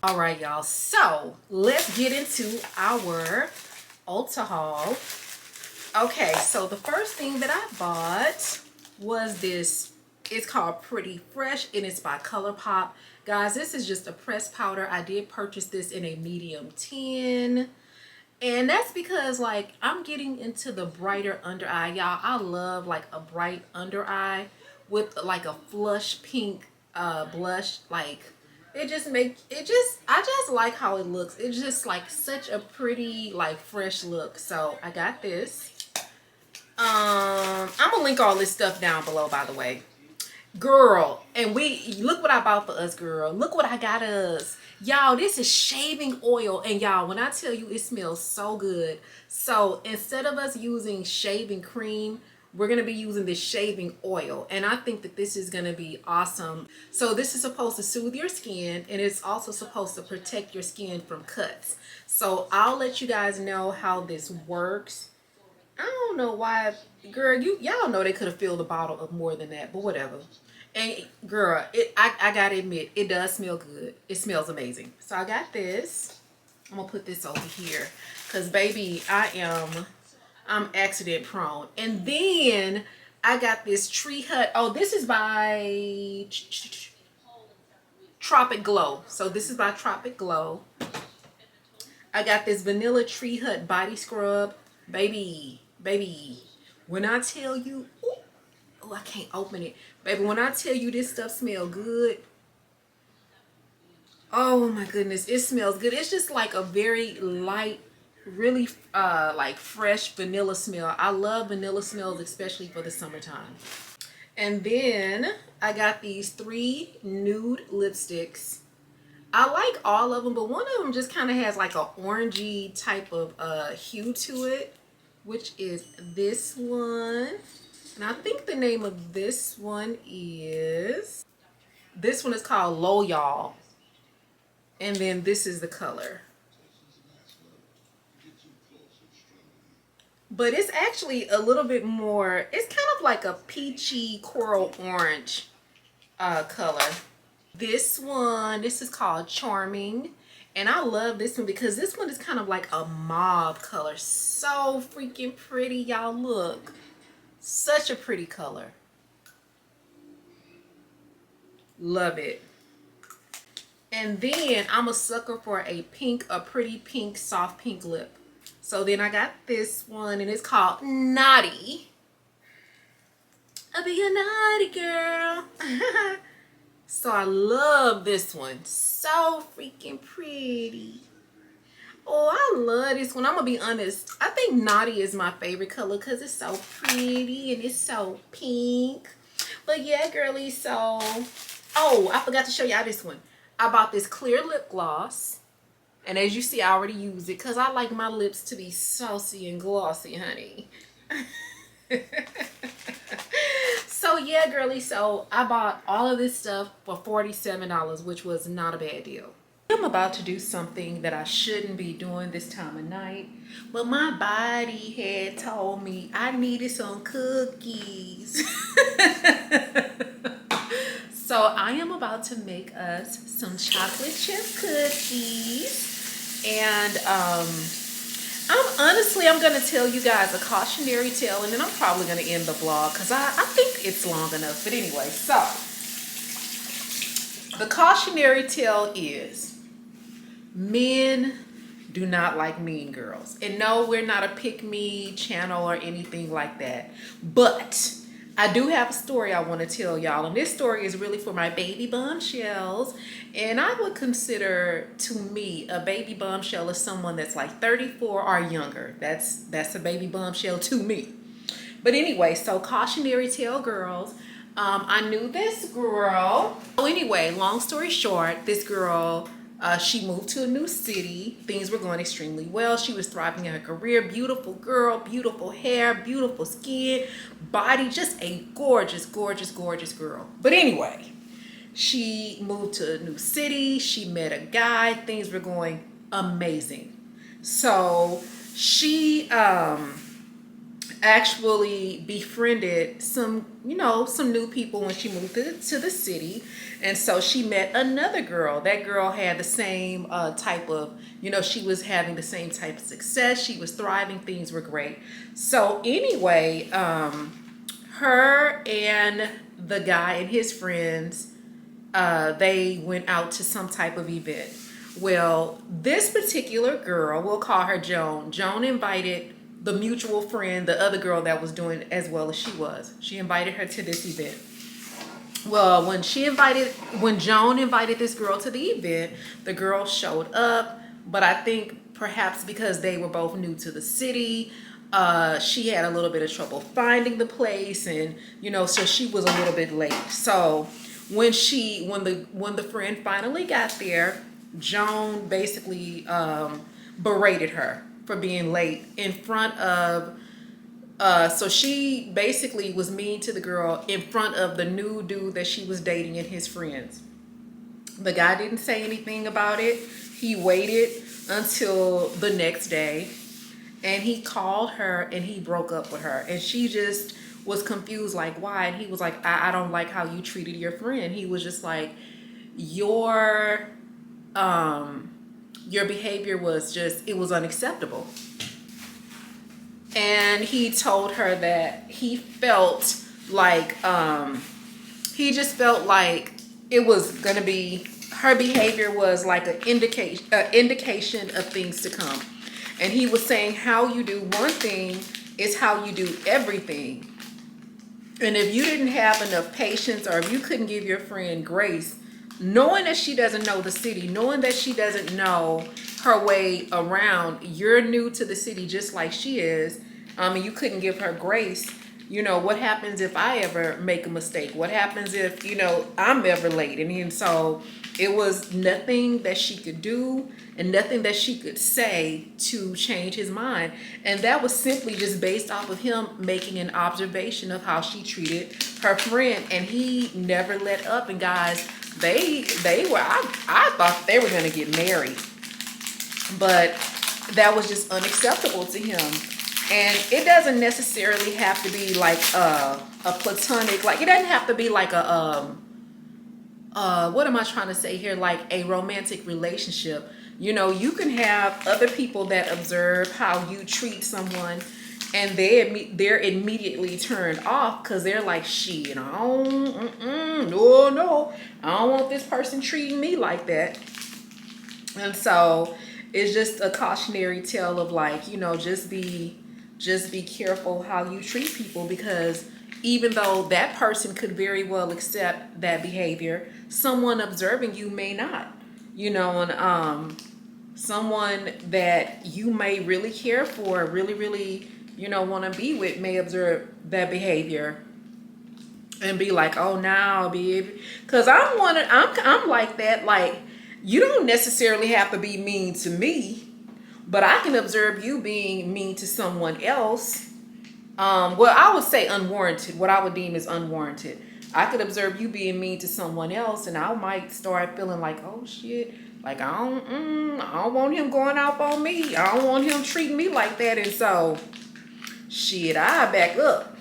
S1: All right, y'all. So let's get into our Ulta haul. Okay, so the first thing that I bought was this. It's called Pretty Fresh and it's by ColourPop. Guys, this is just a pressed powder. I did purchase this in a medium 10. And that's because, like, I'm getting into the brighter under eye. Y'all, I love, like, a bright under eye with, like, a flush pink blush. Like, I just like how it looks. It's just, like, such a pretty, like, fresh look. So, I got this. I'm gonna link all this stuff down below, by the way. Girl, and look what I bought for us, girl. Look what I got us. Y'all, this is shaving oil. And y'all, when I tell you it smells so good. So instead of us using shaving cream, we're going to be using this shaving oil. And I think that this is going to be awesome. So this is supposed to soothe your skin. And it's also supposed to protect your skin from cuts. So I'll let you guys know how this works. I don't know why, girl, y'all know they could have filled the bottle of more than that, but whatever. And girl, I gotta admit, it does smell good. It smells amazing. So I got this. I'm gonna put this over here, cause baby, I'm accident prone. And then I got this Tree Hut. Oh, this is by Tropic Glow. So this is by Tropic Glow. I got this Vanilla Tree Hut body scrub, baby. When I tell you, oh, I can't open it. Baby, when I tell you this stuff smells good. Oh my goodness, it smells good. It's just like a very light, really like fresh vanilla smell. I love vanilla smells, especially for the summertime. And then I got these 3 nude lipsticks. I like all of them, but one of them just kind of has like a orangey type of hue to it, which is this one. And I think the name of this one is called Loyal. And then this is the color. But it's actually a little bit more, it's kind of like a peachy coral orange color. This is called Charming. And I love this one because this one is kind of like a mauve color. So freaking pretty, y'all. Look. Such a pretty color. Love it. And then I'm a sucker for a pretty pink, soft pink lip. So then I got this one and it's called Naughty. I'll be a naughty girl. So I love this one. So freaking pretty. Oh, I love this one. I'm gonna be honest. I think naughty is my favorite color because it's so pretty and it's so pink. But yeah, girly, so... Oh, I forgot to show y'all this one. I bought this clear lip gloss. And as you see, I already used it because I like my lips to be saucy and glossy, honey. So yeah, girly, so I bought all of this stuff for $47, which was not a bad deal. I'm about to do something that I shouldn't be doing this time of night, but my body had told me I needed some cookies. So I am about to make us some chocolate chip cookies, and I'm gonna tell you guys a cautionary tale, and then I'm probably gonna end the vlog because I think it's long enough. But anyway, so the cautionary tale is men do not like mean girls. And no, we're not a pick me channel or anything like that, but I do have a story I want to tell y'all, and this story is really for my baby bombshells. And I would consider, to me, a baby bombshell is someone that's like 34 or younger. That's a baby bombshell to me. But anyway, so cautionary tale, girls. I knew this girl. So anyway, long story short, this girl, she moved to a new city. Things were going extremely well. She was thriving in her career. Beautiful girl, beautiful hair, beautiful skin, body, just a gorgeous, gorgeous, gorgeous girl. But anyway, she moved to a new city. She met a guy. Things were going amazing. So she actually befriended some new people when she moved to the city. And so she met another girl. That girl had the same type of, she was having the same type of success. She was thriving. Things were great. So anyway, her and the guy and his friends, they went out to some type of event. Well, this particular girl, we'll call her Joan. Joan invited the mutual friend, the other girl that was doing as well as she was. She invited her to this event. Well, when Joan invited this girl to the event, the girl showed up, but I think perhaps because they were both new to the city, she had a little bit of trouble finding the place, and so she was a little bit late. So when the friend finally got there, Joan basically berated her for being late in front of so she basically was mean to the girl in front of the new dude that she was dating and his friends. The guy didn't say anything about it. He waited until the next day, and he called her and he broke up with her, and she just was confused, like, why? And he was like, I don't like how you treated your friend. He was just like, your behavior was it was unacceptable. And he told her that he felt like, he just felt like it was gonna be, her behavior was like an indication of things to come. And he was saying how you do one thing is how you do everything. And if you didn't have enough patience, or if you couldn't give your friend grace, knowing that she doesn't know the city, knowing that she doesn't know her way around, you're new to the city just like she is, and you couldn't give her grace. What happens if I ever make a mistake? What happens if, I'm ever late? And so it was nothing that she could do and nothing that she could say to change his mind. And that was simply just based off of him making an observation of how she treated her friend. And he never let up. And guys, they were, I thought they were going to get married. But that was just unacceptable to him. And it doesn't necessarily have to be like a platonic, like it doesn't have to be like a what am I trying to say here, like a romantic relationship. You can have other people that observe how you treat someone, and they're immediately turned off because they're like, shit, I don't want this person treating me like that. And so it's just a cautionary tale of like, just be careful how you treat people, because even though that person could very well accept that behavior, someone observing you may not, you know, and someone that you may really care for, really, you know, want to be with may observe that behavior and be like, oh, now, baby, because I'm like that. Like, you don't necessarily have to be mean to me, but I can observe you being mean to someone else. Well, I would say unwarranted, what I would deem as unwarranted. I could observe you being mean to someone else, and I might start feeling like, oh shit, like I don't want him going out on me. I don't want him treating me like that. And so, shit, I back up.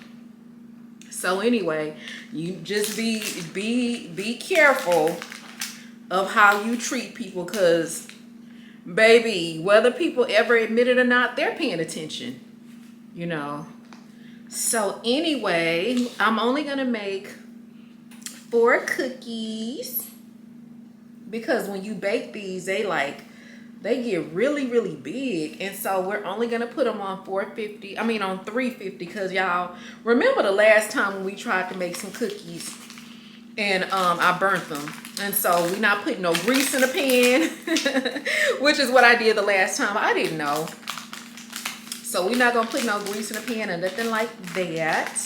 S1: So anyway, you just be careful of how you treat people, because, baby, whether people ever admit it or not, they're paying attention, you know. So anyway, I'm only gonna make 4 cookies, because when you bake these, they get really big. And so we're only gonna put them on 350, because y'all remember the last time when we tried to make some cookies and I burnt them. And so we're not putting no grease in the pan, which is what I did the last time. I didn't know. So we're not gonna put no grease in the pan or nothing like that.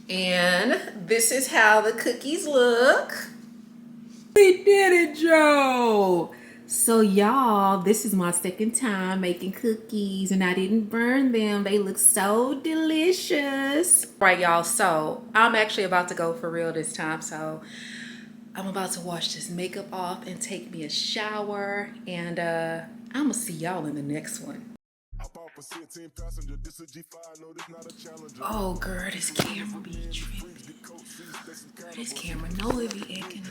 S1: And this is how the cookies look. We did it, Joe. So y'all, this is my second time making cookies and I didn't burn them. They look so delicious. All right, y'all, so I'm actually about to go for real this time. So I'm about to wash this makeup off and take me a shower. And I'm gonna see y'all in the next one. Oh, girl, this camera be tripping. Girl, this camera know it be acting.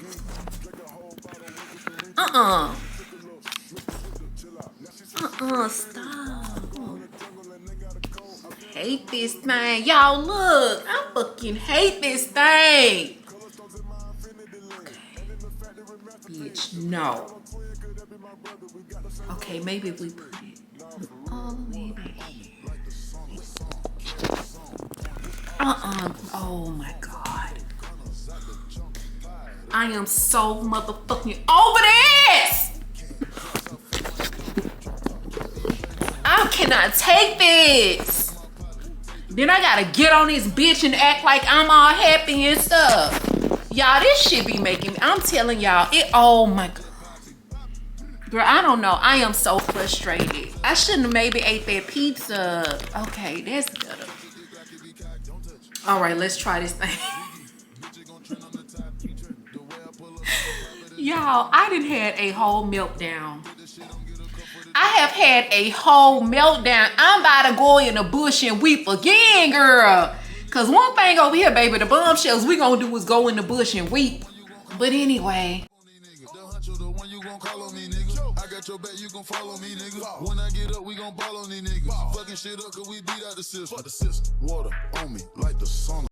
S1: Stop. Hate this thing. Y'all, look. I fucking hate this thing. Okay. Bitch, no. Okay, maybe if we put it all the way back here. Oh my God. I am so motherfucking over this. I cannot take this. Then I gotta get on this bitch and act like I'm all happy and stuff. Y'all, this shit be making me, I'm telling y'all, oh my God. Girl, I don't know. I am so frustrated. I shouldn't have maybe ate that pizza. Okay, that's better. All right, let's try this thing. Y'all, I done had a whole meltdown. I have had a whole meltdown. I'm about to go in the bush and weep again, girl. Cause one thing over here, baby, the bombshells we gonna do is go in the bush and weep. But anyway.
S12: I got your back, you gon' follow me, nigga. When I get up, we gon' ball on these niggas. Fucking shit up, cause we beat out the system. Water on me like the sun.